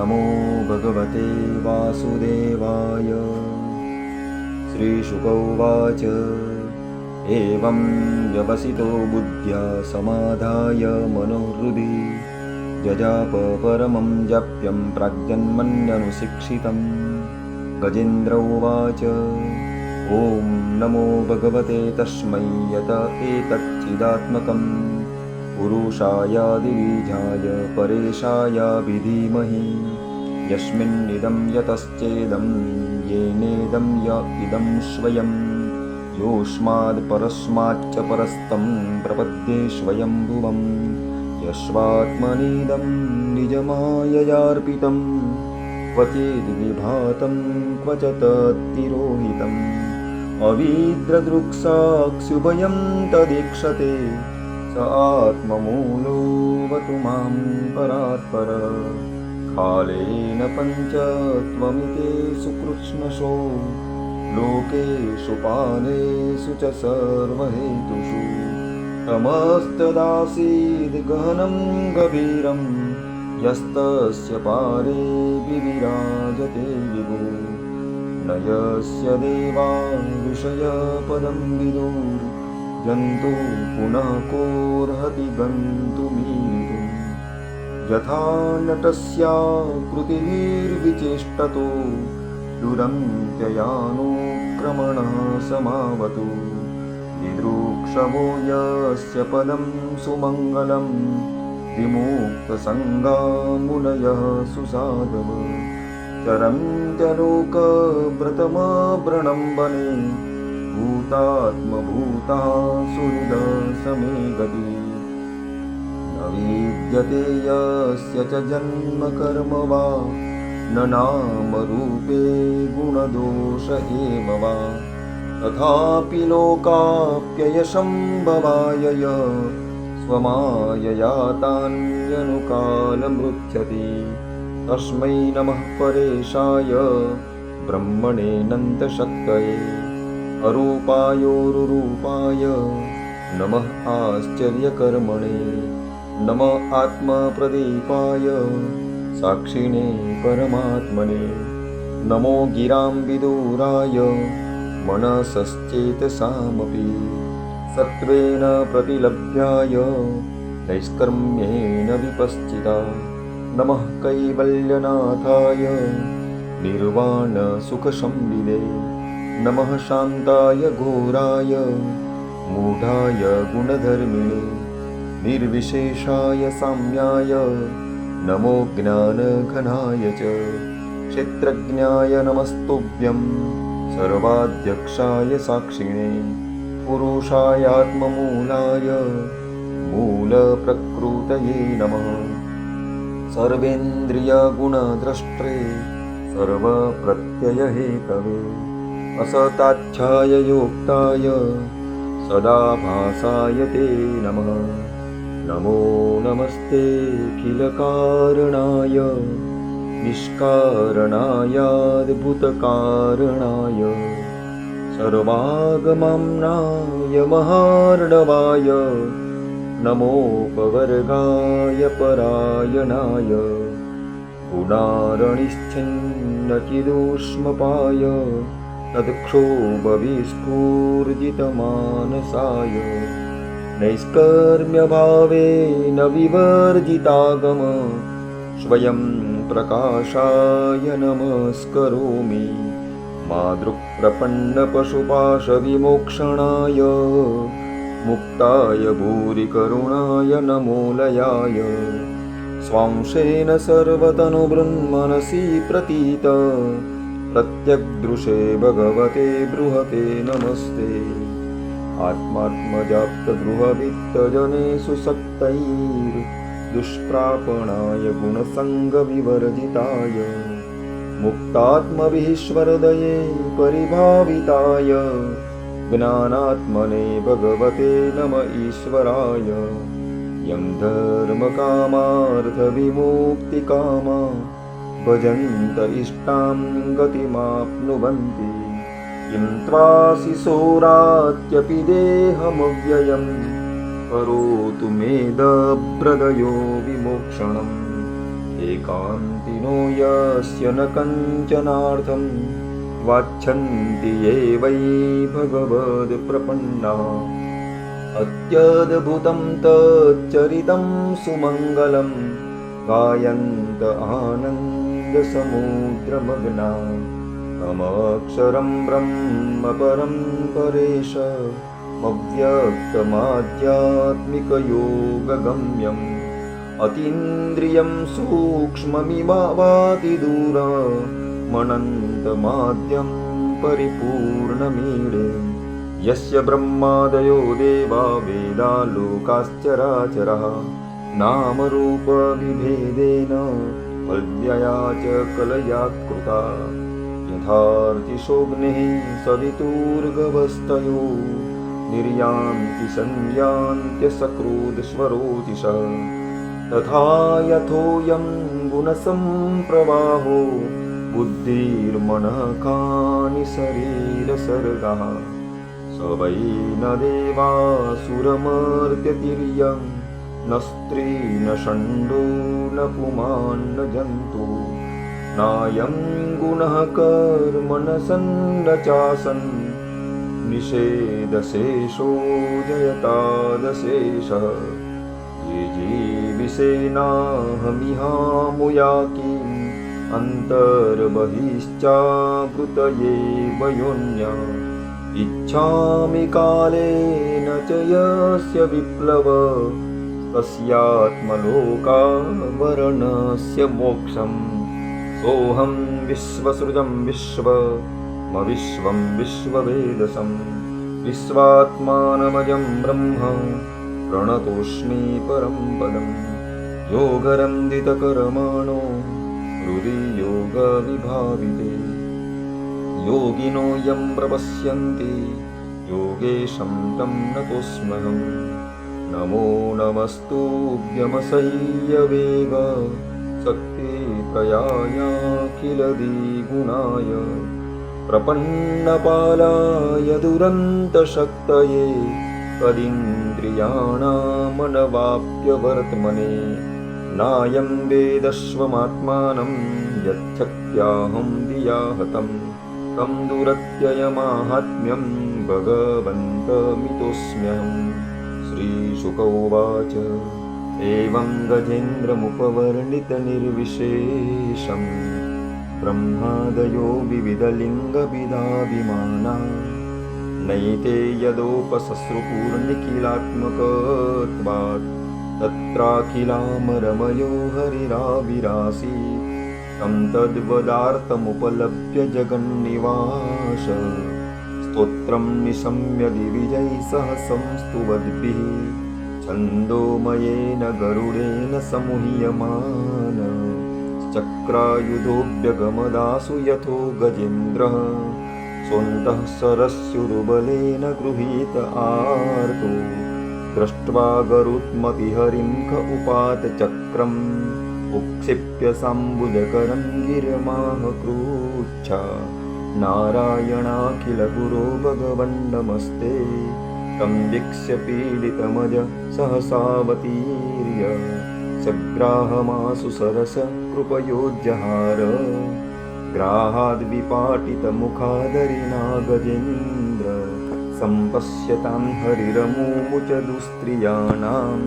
नमो भगवते वासुदेवाय। श्रीशुक उवाच एवं व्यवसितो बुद्ध्या समाधाय मनोहृदि जजाप परमं जप्यं प्राग्जन्मन्यनुशिक्षितं। गजेन्द्र उवाच ॐ नमो भगवते तस्मै यत एतच्चिदात्मकं पुरुषायादिबीजाय परेशाय विधीमहि यस्मिन्निदं यतश्चेदं येनेदं य इदं स्वयं योऽस्माद् परस्माच्च परस्तं प्रपद्ये स्वयंभुवं यस्वात्मनीदं निजमाययार्पितं क्वचिद्विभातं क्व च तत्तिरोहितम् अविद्रदृक्साक्षुभयं तदीक्षते स आत्ममूलोऽवतु मां परात्पर। कालेन पञ्चत्वमितेषु कृष्णशो लोकेषु पालेषु च सर्वहेतुषु तमस्तदासीद् गहनं गभीरं यस्तस्य पारे विविराजते विभो न यस्य देवा विषयपदं विदुर्जन्तु पुनः कोऽर्हति गन्तुमीदुम् यथा नटस्याकृतिर्विचेष्टतो दुरन्त्ययानुक्रमणः समावतु दिदृक्षवो यस्य पदं सुमङ्गलं विमुक्तसङ्गा मुनयः सुसाधव चरन्त्यलोकव्रतमव्रणं वने भूतात्मभूता सुहृद समे गति न विद्यते यस्य च जन्म कर्म वा न नामरूपे गुणदोष एव वा तथापि लोकाप्ययशम्भवाय स्वमायया तान्यनुकालमृच्छति तस्मै नमः परेशाय ब्रह्मणेऽनन्तशक्तये अरूपायोरुरूपाय नमः आश्चर्यकर्मणे नमः आत्मप्रदीपाय साक्षिणे परमात्मने नमो गिरां विदुराय मनसश्चेतसामपि सत्त्वेन प्रतिलभ्याय नैष्कर्म्येण विपश्चिता नमः कैवल्यनाथाय निर्वाणसुखसंविदे नमः शान्ताय घोराय मूढाय गुणधर्मिणे निर्विशेषाय साम्याय नमो ज्ञानघनाय च क्षेत्रज्ञाय नमस्तुभ्यं सर्वाध्यक्षाय साक्षिणे पुरुषायात्ममूलाय मूलप्रकृतये नमः सर्वेन्द्रियगुणद्रष्ट्रे सर्वप्रत्ययहेतवे असताच्छाय योक्ताय सदाभासाय ते नमः नमो नमस्तेऽखिलकारणाय निष्कारणायाद्भुतकारणाय सर्वागमनाय महार्णवाय नमोपवर्गाय परायणाय पुनारणिश्चिन्नचिदूष्मपाय तत्क्षोभविस्फूर्जितमानसाय नैष्कर्म्यभावेन विवर्जितागम स्वयं प्रकाशाय नमस्करोमि मातृप्रपन्नपशुपाशविमोक्षणाय मुक्ताय भूरिकरुणाय नमोलयाय स्वांशेन सर्वतनुबृन्मनसि प्रतीत प्रत्यग्दृशे भगवते बृहते नमस्ते आत्मात्मजाप्तगृहवित्तजनेषु सक्तैर्दुष्प्रापणाय गुणसङ्गविवर्जिताय मुक्तात्मविश्वरदये परिभाविताय ज्ञानात्मने भगवते नम ईश्वराय यं धर्मकामार्थविमुक्तिकामा भजन्त इष्टां गतिमाप्नुवन्ति किं त्वाशिशोरात्यपि देहमव्ययं करोतु मेदभ्रदयो विमोक्षणम् एकान्तिनो यस्य न कञ्चनार्थं वाच्छन्ति ये वै भगवद्प्रपन्ना अत्यद्भुतं तच्चरितं सुमङ्गलं गायन्त आनन्दसमुद्रमग्ना अमक्षरं ब्रह्म परं परेशमव्यक्तमाध्यात्मिकयोगगम्यम् अतीन्द्रियं सूक्ष्ममिवातिदूरमनन्तमाद्यं परिपूर्णमीडे यस्य ब्रह्मादयो देवा वेदा लोकाश्चराचरः नामरूपविभेदेन अव्यया च कलया कृता यथार्चिषोऽग्निः सवितुर्गवस्तयो निर्यान्ति संयान्त्यसकृद्स्वरोचिषः तथा यथोऽयं गुणसम्प्रवाहो बुद्धिर्मनकानि शरीरसर्गः स वै न देवासुरमर्त्यतिर्यं न स्त्री न षण्डो न पुमान् न जन्तु नायं गुणः कर्म न सन्न चासन् निषेधशेषो जयतादशेषः ये जीविषेणाहमिहामुयाकिम् अन्तर्बहिश्चावृतये वयोन्या इच्छामि कालेन च यस्य विप्लव तस्यात्मलोकावरणस्य मोक्षम् सोऽहं विश्वसृजं विश्वमविश्वं विश्ववेदसं विश्वात्मानमजं ब्रह्म प्रणतोऽस्मि परं पदम् योगरन्दितकर्माणो हृदि योगविभाविते योगिनो यं प्रपश्यन्ति योगेशं तं नतोऽस्म्यहम् नमो नमस्तुभ्यमसह्यवेग शक्तिप्रयायाखिलदिगुणाय प्रपन्नपालाय दुरन्तशक्तये तदिन्द्रियाणामनवाप्यवर्त्मने नायं वेदस्वमात्मानं यच्छक्त्याहं धिया हतं तं दुरत्ययमाहात्म्यं भगवन्तमितोऽस्म्यहम् श्रीशुक उवाच एवं गजेन्द्रमुपवर्णितनिर्विशेषं ब्रह्मादयो विविधलिङ्गविदाभिमाना नैते यदोपसस्रुपूर्निखिलात्मकत्वात् तत्राखिलामरमयो हरिराविरासीत् तं तद्वदार्थमुपलभ्य जगन्निवास स्तोत्रं निशम्य दिविजैः सह संस्तुवद्भिः छन्दोमयेन गरुडेन समुह्यमान चक्रायुधोऽभ्यगमदासु यथो गजेन्द्रः स्वन्तः सरस्युरुबलेन गृहीत आर्तो दृष्ट्वा गरुत्मतिहरिं ख उपात चक्रम् उक्षिप्य साम्बुजकरं गिरमाहकृच्छा नारायणाखिलगुरो भगवन्नमस्ते तं वीक्ष्य पीडितमज सहसावतीर्य सग्राहमासु सरस कृपयोज्जहार ग्राहाद्विपाटितमुखादरिणा गजेन्द्र सम्पश्यतां हरिरमुमुच दुस्त्रियाणाम्